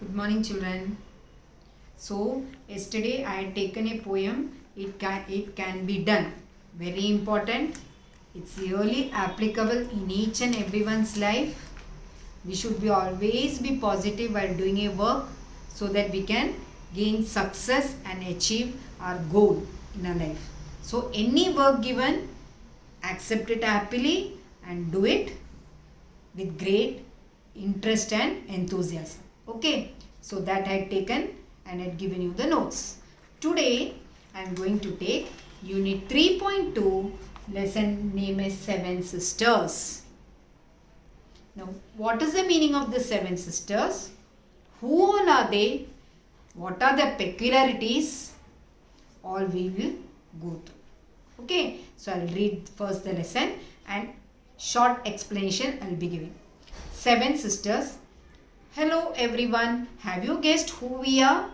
Good morning, children. So, yesterday I had taken a poem. It can be done. Very important. It's really applicable in each and everyone's life. We should be always be positive while doing a work so that we can gain success and achieve our goal in our life. So, any work given, accept it happily and do it with great interest and enthusiasm. Okay, so that I had taken and had given you the notes. Today I am going to take unit 3.2, lesson name is Seven Sisters. Now, what is the meaning of the Seven Sisters? Who all are they? What are the peculiarities? All we will go through. Okay, so I'll read first the lesson and short explanation I'll be giving. Seven Sisters. Hello everyone. Have you guessed who we are?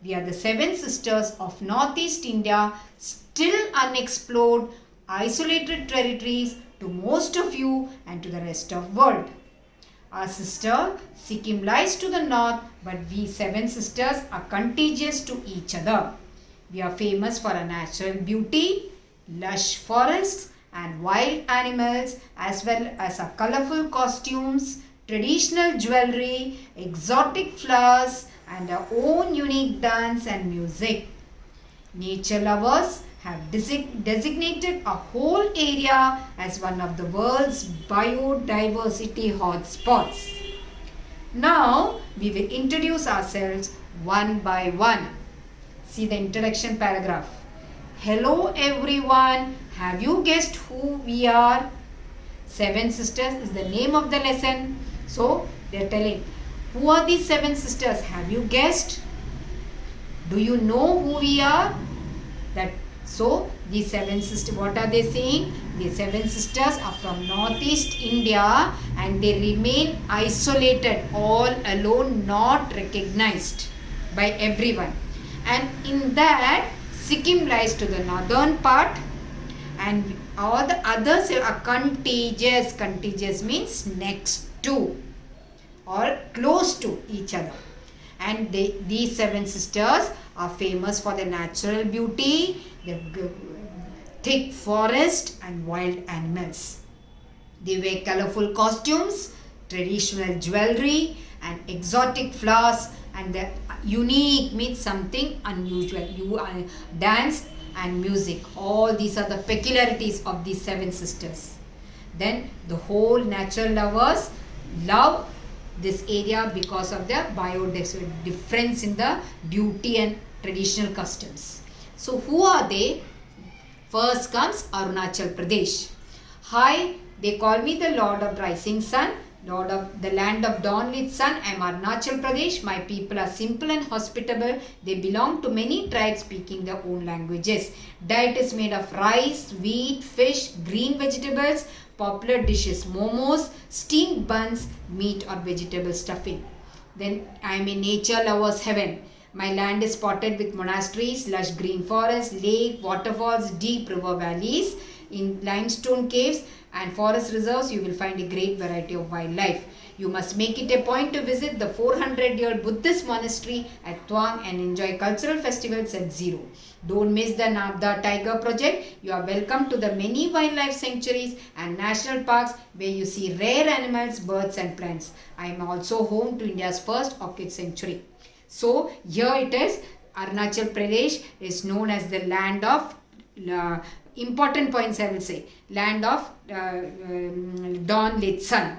We are the seven sisters of Northeast India, still unexplored, isolated territories to most of you and to the rest of world. Our sister Sikkim lies to the north, but we seven sisters are contiguous to each other. We are famous for our natural beauty, lush forests and wild animals, as well as our colorful costumes, traditional jewelry, exotic flowers and our own unique dance and music. Nature lovers have designated a whole area as one of the world's biodiversity hotspots. Now we will introduce ourselves one by one. See the introduction paragraph. Hello everyone. Have you guessed who we are? Seven Sisters is the name of the lesson. So they are telling, who are these seven sisters? Have you guessed? Do you know who we are? So these seven sisters, what are they saying? The seven sisters are from Northeast India and they remain isolated, all alone, not recognized by everyone. And in that, Sikkim lies to the northern part and all the others are contiguous. Contiguous means next to or close to each other. And these seven sisters are famous for their natural beauty, the thick forest and wild animals. They wear colorful costumes, traditional jewelry and exotic flowers, and the unique means something unusual. Dance and music. All these are the peculiarities of these seven sisters. Then the whole natural lovers love this area because of their biodiversity, difference in the beauty and traditional customs. So who are they? First comes Arunachal Pradesh. Hi, they call me the Lord of Rising Sun, Lord of the land of dawn lit sun. I am Arunachal Pradesh. My people are simple and hospitable. They belong to many tribes speaking their own languages. Diet is made of rice, wheat, fish, green vegetables. Popular dishes: momos, steamed buns, meat or vegetable stuffing. Then I am in nature lover's heaven. My land is spotted with monasteries, lush green forests, lake, waterfalls, deep river valleys. In limestone caves and forest reserves, you will find a great variety of wildlife. You must make it a point to visit the 400-year Buddhist monastery at Tuang and enjoy cultural festivals at Zero. Don't miss the Namdar Tiger Project. You are welcome to the many wildlife sanctuaries and national parks where you see rare animals, birds and plants. I am also home to India's first orchid sanctuary. So here it is, Arunachal Pradesh is known as the land of important points I will say. Land of dawn lit sun.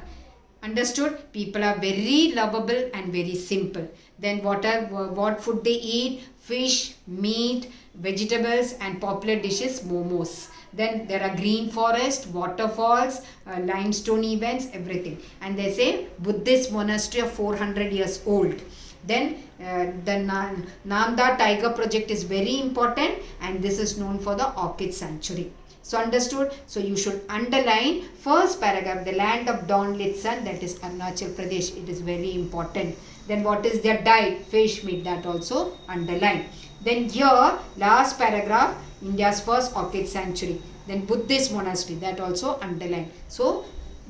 Understood? People are very lovable and very simple. Then what food they eat? Fish, meat, vegetables and popular dishes, momos. Then there are green forest, waterfalls, limestone events, everything. And they say Buddhist monastery of 400 years old. Then the Namdar Tiger Project is very important and this is known for the orchid sanctuary. So understood? So you should underline first paragraph, the land of dawn lit sun, that is Arunachal Pradesh. It is very important. Then what is their diet? Fish, meat, that also underline. Then here last paragraph, India's first orchid sanctuary. Then Buddhist monastery, that also underline. So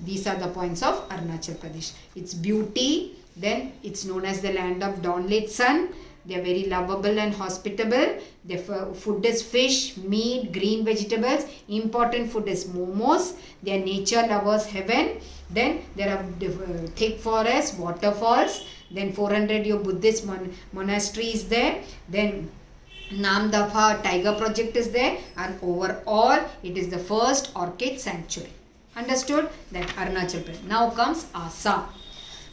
these are the points of Arunachal Pradesh. Its beauty, Then it's known as the land of dawnlit sun. They are very lovable and hospitable. Their food is fish, meat, green vegetables. Important food is momos. They are nature lovers heaven. Then there are thick forests, waterfalls. Then 400-year Buddhist monastery is there. Then Namdapha Tiger Project is there. And overall, it is the first orchid sanctuary. Understood? That Arunachal Pradesh. Now comes Assam.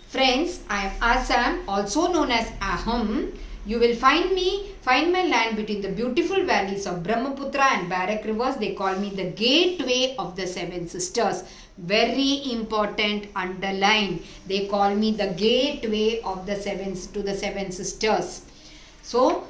Friends, I am Assam, also known as Aham. You will find my land between the beautiful valleys of Brahmaputra and Barak rivers. They call me the gateway of the seven sisters. Very important, underline. They call me the gateway of the seven sisters. So,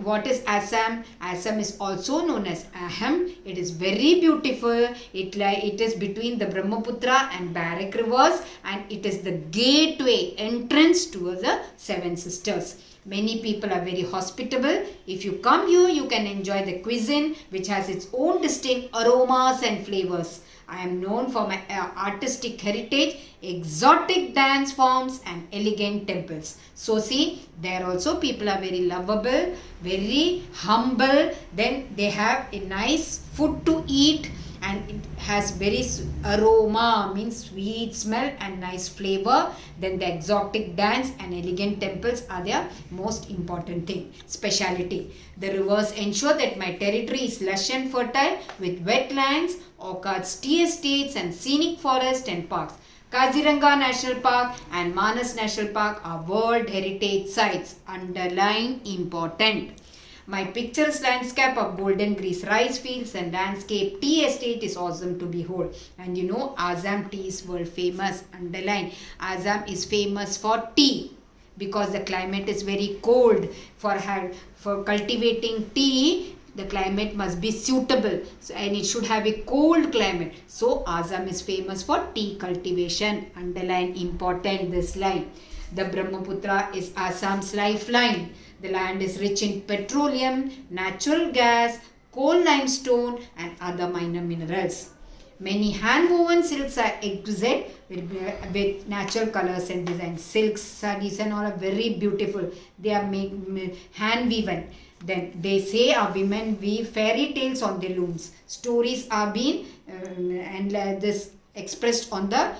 what is Assam? Assam is also known as Aham. It is very beautiful. It is between the Brahmaputra and Barak rivers, and it is the gateway entrance to the seven sisters. Many people are very hospitable. If you come here, you can enjoy the cuisine which has its own distinct aromas and flavors. I am known for my artistic heritage, exotic dance forms and elegant temples. So see, there also people are very lovable, very humble. Then they have a nice food to eat, and it has very aroma, means sweet smell and nice flavor. Then the exotic dance and elegant temples are their most important thing, speciality. The rivers ensure that my territory is lush and fertile with wetlands, orchards, tea estates and scenic forests and parks. Kaziranga National Park and Manas National Park are World Heritage Sites. Underline important. My picturesque landscape of golden grease rice fields and landscape tea estate is awesome to behold. And you know, Assam tea is world famous. Underline, Assam is famous for tea because the climate is very cold. For cultivating tea, the climate must be suitable, and it should have a cold climate. So Assam is famous for tea cultivation. Underline important this line. The Brahmaputra is Assam's lifeline. The land is rich in petroleum, natural gas, coal limestone and other minor minerals. Many hand-woven silks are exquisite with natural colors and designs. Silks, sarees and all are very beautiful. They are hand-woven. Then they say our women weave fairy tales on their looms. Stories are being this expressed on the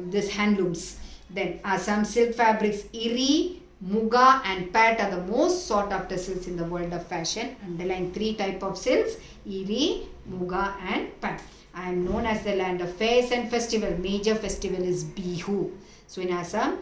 this handlooms. Then Assam silk fabrics, Eri, Muga and Pat are the most sought after silks in the world of fashion. Underline 3 types of silks, Eri, Muga and Pat. I am known as the land of fairs and festival. Major festival is Bihu. So in Assam,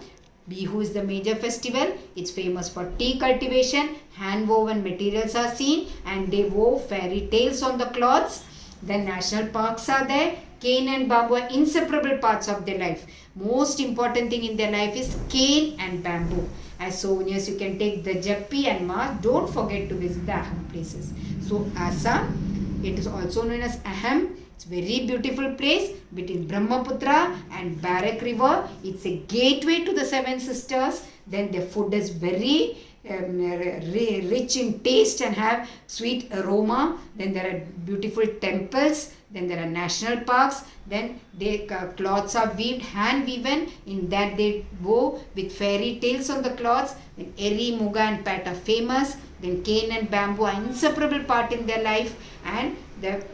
Bihu is the major festival. It's famous for tea cultivation. Hand woven materials are seen and they wove fairy tales on the cloths. Then national parks are there. Cane and bamboo are inseparable parts of their life. Most important thing in their life is cane and bamboo. As souvenirs, you can take the Jappi and mask. Don't forget to visit the Aham places. So Assam, it is also known as Aham. It's a very beautiful place between Brahmaputra and Barak river. It's a gateway to the seven sisters. Then their food is very rich in taste and have sweet aroma. Then there are beautiful temples. Then there are national parks. Then their cloths are weaved, hand woven. In that they wove with fairy tales on the cloths. Then Eri, Muga and Pat are famous. Then cane and bamboo are inseparable part in their life. And the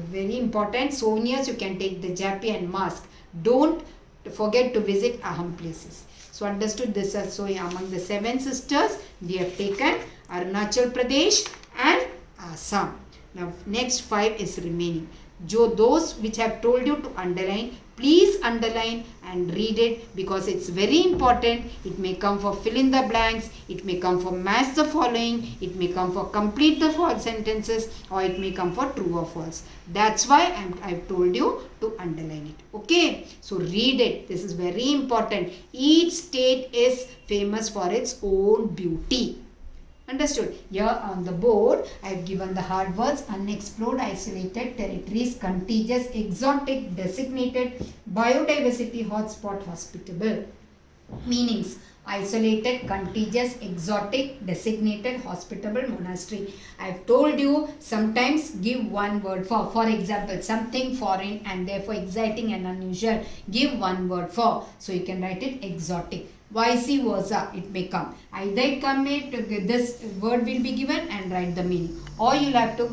very important souvenirs, you can take the Jappi and mask. Don't forget to visit Aham places. So understood this as so among the seven sisters, we have taken Arunachal Pradesh and Assam. Now next 5 is remaining. Those which I have told you to underline, please underline and read it because it's very important. It may come for fill in the blanks, it may come for match the following, it may come for complete the false sentences, or it may come for true or false. That's why I've told you to underline it. Okay, so read it. This is very important. Each state is famous for its own beauty. Understood? Here on the board, I have given the hard words: unexplored, isolated territories, contiguous, exotic, designated, biodiversity hotspot, hospitable. Meanings: isolated, contiguous, exotic, designated, hospitable, monastery. I have told you sometimes give one word for example, something foreign and therefore exciting and unusual. Give one word for. So you can write it exotic. vice versa it may come. Either it come this word will be given and write the meaning, or you'll have to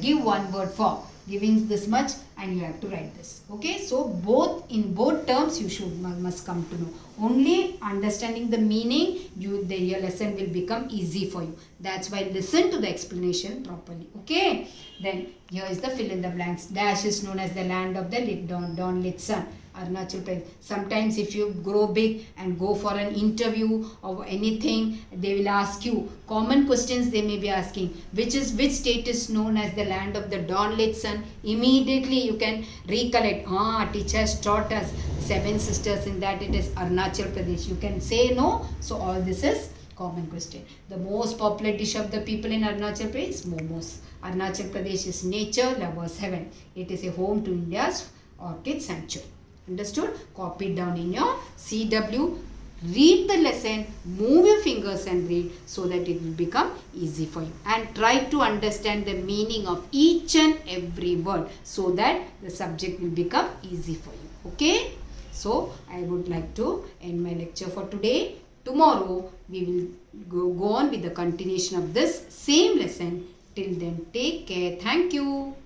give one word for giving this much and you have to write this. Okay, so in both terms you must come to know. Only understanding the meaning your lesson will become easy for you. That's why listen to the explanation properly. Okay, then here is the fill in the blanks. Dash is known as the land of the dawn lit sun, Arunachal Pradesh. Sometimes if you grow big and go for an interview or anything, they will ask you common questions. They may be asking which state is known as the land of the dawn lit sun. Immediately you can recollect, teacher has taught us 7 sisters, in that it is Arunachal Pradesh. You can say no. So all this is common question. The most popular dish of the people in Arunachal Pradesh is momos. Arunachal Pradesh is nature lovers heaven. It is a home to India's orchid sanctuary. Understood? Copy it down in your CW. Read the lesson, move your fingers and read, so that it will become easy for you. And try to understand the meaning of each and every word, so that the subject will become easy for you. Okay? So, I would like to end my lecture for today. Tomorrow, we will go on with the continuation of this same lesson. Till then, take care. Thank you.